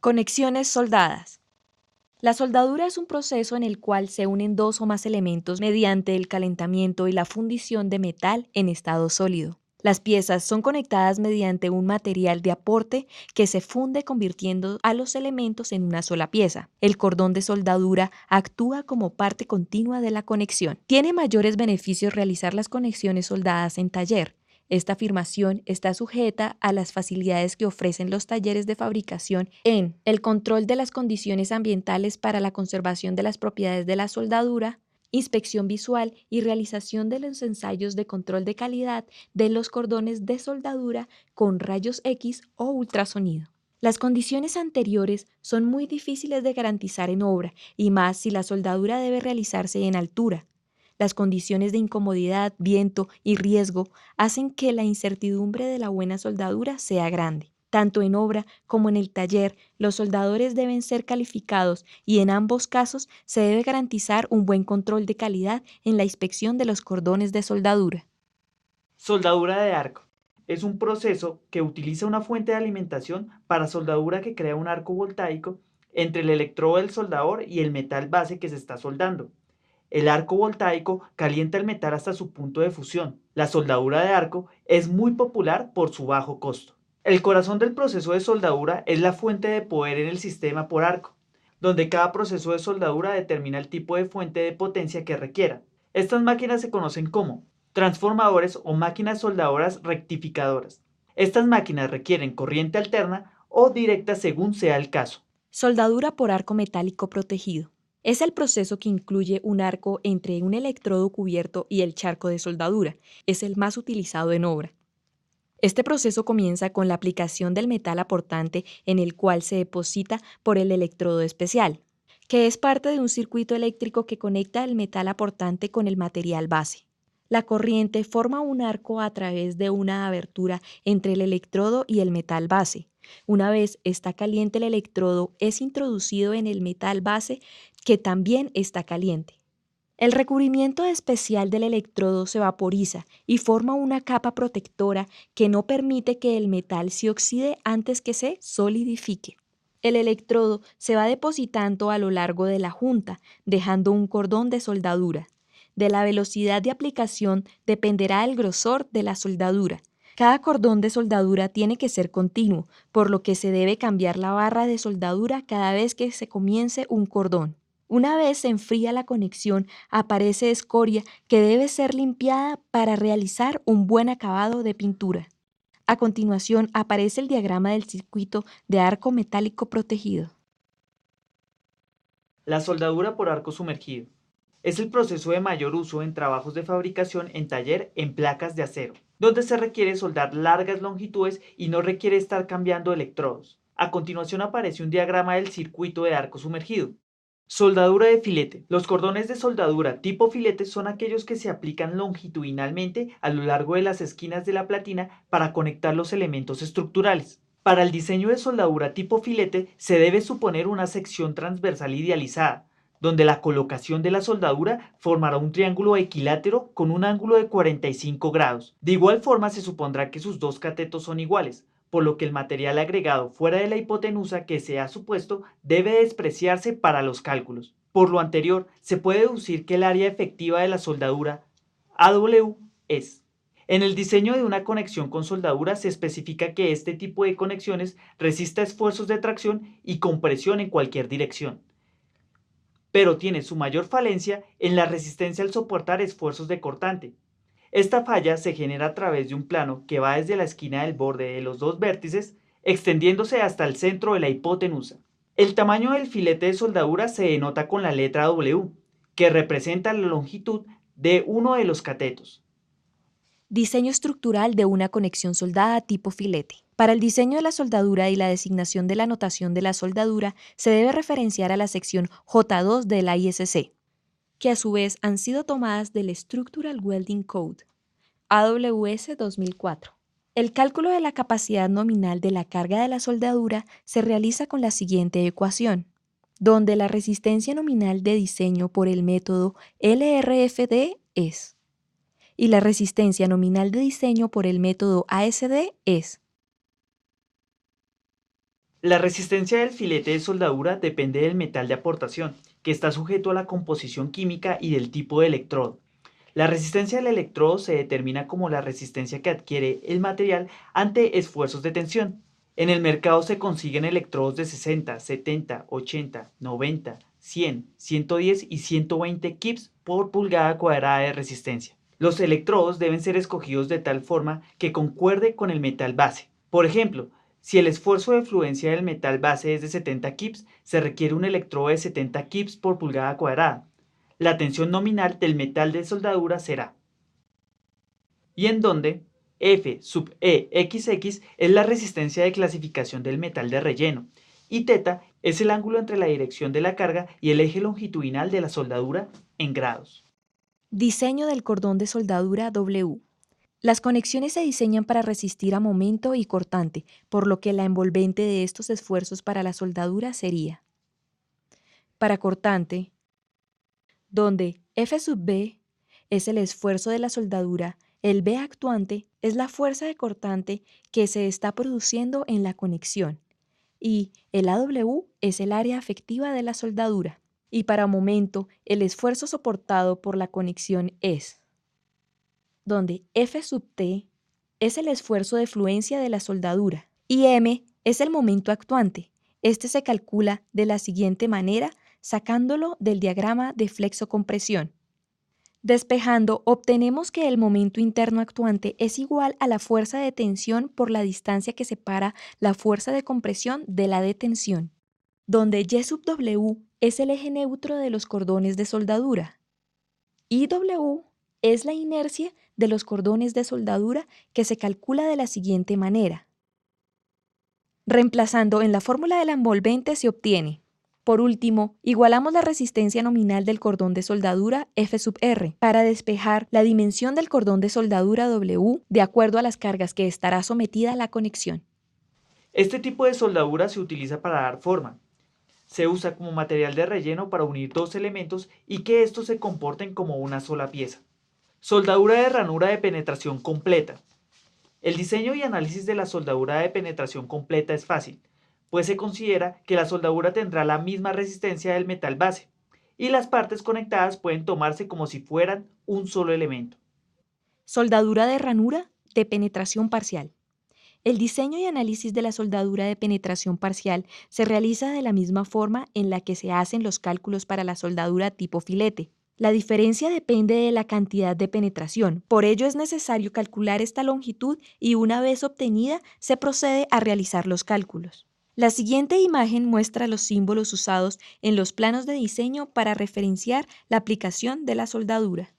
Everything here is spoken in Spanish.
Conexiones soldadas. La soldadura es un proceso en el cual se unen dos o más elementos mediante el calentamiento y la fundición de metal en estado sólido. Las piezas son conectadas mediante un material de aporte que se funde convirtiendo a los elementos en una sola pieza. El cordón de soldadura actúa como parte continua de la conexión. Tiene mayores beneficios realizar las conexiones soldadas en taller. Esta afirmación está sujeta a las facilidades que ofrecen los talleres de fabricación en el control de las condiciones ambientales para la conservación de las propiedades de la soldadura, inspección visual y realización de los ensayos de control de calidad de los cordones de soldadura con rayos X o ultrasonido. Las condiciones anteriores son muy difíciles de garantizar en obra y más si la soldadura debe realizarse en altura. Las condiciones de incomodidad, viento y riesgo hacen que la incertidumbre de la buena soldadura sea grande. Tanto en obra como en el taller, los soldadores deben ser calificados y en ambos casos se debe garantizar un buen control de calidad en la inspección de los cordones de soldadura. Soldadura de arco. Es un proceso que utiliza una fuente de alimentación para soldadura que crea un arco voltaico entre el electrodo del soldador y el metal base que se está soldando. El arco voltaico calienta el metal hasta su punto de fusión. La soldadura de arco es muy popular por su bajo costo. El corazón del proceso de soldadura es la fuente de poder en el sistema por arco, donde cada proceso de soldadura determina el tipo de fuente de potencia que requiera. Estas máquinas se conocen como transformadores o máquinas soldadoras rectificadoras. Estas máquinas requieren corriente alterna o directa según sea el caso. Soldadura por arco metálico protegido. Es el proceso que incluye un arco entre un electrodo cubierto y el charco de soldadura. Es el más utilizado en obra. Este proceso comienza con la aplicación del metal aportante en el cual se deposita por el electrodo especial, que es parte de un circuito eléctrico que conecta el metal aportante con el material base. La corriente forma un arco a través de una abertura entre el electrodo y el metal base. Una vez está caliente el electrodo, es introducido en el metal base que también está caliente. El recubrimiento especial del electrodo se vaporiza y forma una capa protectora que no permite que el metal se oxide antes que se solidifique. El electrodo se va depositando a lo largo de la junta, dejando un cordón de soldadura. De la velocidad de aplicación dependerá el grosor de la soldadura. Cada cordón de soldadura tiene que ser continuo, por lo que se debe cambiar la barra de soldadura cada vez que se comience un cordón. Una vez se enfría la conexión, aparece escoria que debe ser limpiada para realizar un buen acabado de pintura. A continuación aparece el diagrama del circuito de arco metálico protegido. La soldadura por arco sumergido. Es el proceso de mayor uso en trabajos de fabricación en taller en placas de acero, donde se requiere soldar largas longitudes y no requiere estar cambiando electrodos. A continuación aparece un diagrama del circuito de arco sumergido. Soldadura de filete. Los cordones de soldadura tipo filete son aquellos que se aplican longitudinalmente a lo largo de las esquinas de la platina para conectar los elementos estructurales. Para el diseño de soldadura tipo filete se debe suponer una sección transversal idealizada, donde la colocación de la soldadura formará un triángulo equilátero con un ángulo de 45 grados. De igual forma se supondrá que sus dos catetos son iguales, por lo que el material agregado fuera de la hipotenusa que se ha supuesto debe despreciarse para los cálculos. Por lo anterior, se puede deducir que el área efectiva de la soldadura AW es. En el diseño de una conexión con soldadura se especifica que este tipo de conexiones resista esfuerzos de tracción y compresión en cualquier dirección, pero tiene su mayor falencia en la resistencia al soportar esfuerzos de cortante. Esta falla se genera a través de un plano que va desde la esquina del borde de los dos vértices, extendiéndose hasta el centro de la hipotenusa. El tamaño del filete de soldadura se denota con la letra W, que representa la longitud de uno de los catetos. Diseño estructural de una conexión soldada tipo filete. Para el diseño de la soldadura y la designación de la notación de la soldadura se debe referenciar a la sección J2 de la ISC, que a su vez han sido tomadas del Structural Welding Code, AWS 2004. El cálculo de la capacidad nominal de la carga de la soldadura se realiza con la siguiente ecuación, donde la resistencia nominal de diseño por el método LRFD es y la resistencia nominal de diseño por el método ASD es. La resistencia del filete de soldadura depende del metal de aportación, que está sujeto a la composición química y del tipo de electrodo. La resistencia del electrodo se determina como la resistencia que adquiere el material ante esfuerzos de tensión. En el mercado se consiguen electrodos de 60, 70, 80, 90, 100, 110 y 120 kips por pulgada cuadrada de resistencia. Los electrodos deben ser escogidos de tal forma que concuerde con el metal base. Por ejemplo, si el esfuerzo de fluencia del metal base es de 70 kips, se requiere un electrodo de 70 kips por pulgada cuadrada. La tensión nominal del metal de soldadura será, y en donde F sub E XX es la resistencia de clasificación del metal de relleno, y θ es el ángulo entre la dirección de la carga y el eje longitudinal de la soldadura en grados. Diseño del cordón de soldadura W. Las conexiones se diseñan para resistir a momento y cortante, por lo que la envolvente de estos esfuerzos para la soldadura sería: para cortante, donde F sub B es el esfuerzo de la soldadura, el B actuante es la fuerza de cortante que se está produciendo en la conexión, y el AW es el área efectiva de la soldadura. Y para momento, el esfuerzo soportado por la conexión es, donde F sub T es el esfuerzo de fluencia de la soldadura y M es el momento actuante. Este se calcula de la siguiente manera, sacándolo del diagrama de flexocompresión. Despejando, obtenemos que el momento interno actuante es igual a la fuerza de tensión por la distancia que separa la fuerza de compresión de la de tensión, donde Y sub W es el eje neutro de los cordones de soldadura y W es la inercia de los cordones de soldadura, que se calcula de la siguiente manera. Reemplazando en la fórmula de la envolvente se obtiene. Por último, igualamos la resistencia nominal del cordón de soldadura F sub R para despejar la dimensión del cordón de soldadura W de acuerdo a las cargas que estará sometida a la conexión. Este tipo de soldadura se utiliza para dar forma. Se usa como material de relleno para unir dos elementos y que estos se comporten como una sola pieza. Soldadura de ranura de penetración completa. El diseño y análisis de la soldadura de penetración completa es fácil, pues se considera que la soldadura tendrá la misma resistencia del metal base, y las partes conectadas pueden tomarse como si fueran un solo elemento. Soldadura de ranura de penetración parcial. El diseño y análisis de la soldadura de penetración parcial se realiza de la misma forma en la que se hacen los cálculos para la soldadura tipo filete. La diferencia depende de la cantidad de penetración, por ello es necesario calcular esta longitud y una vez obtenida se procede a realizar los cálculos. La siguiente imagen muestra los símbolos usados en los planos de diseño para referenciar la aplicación de la soldadura.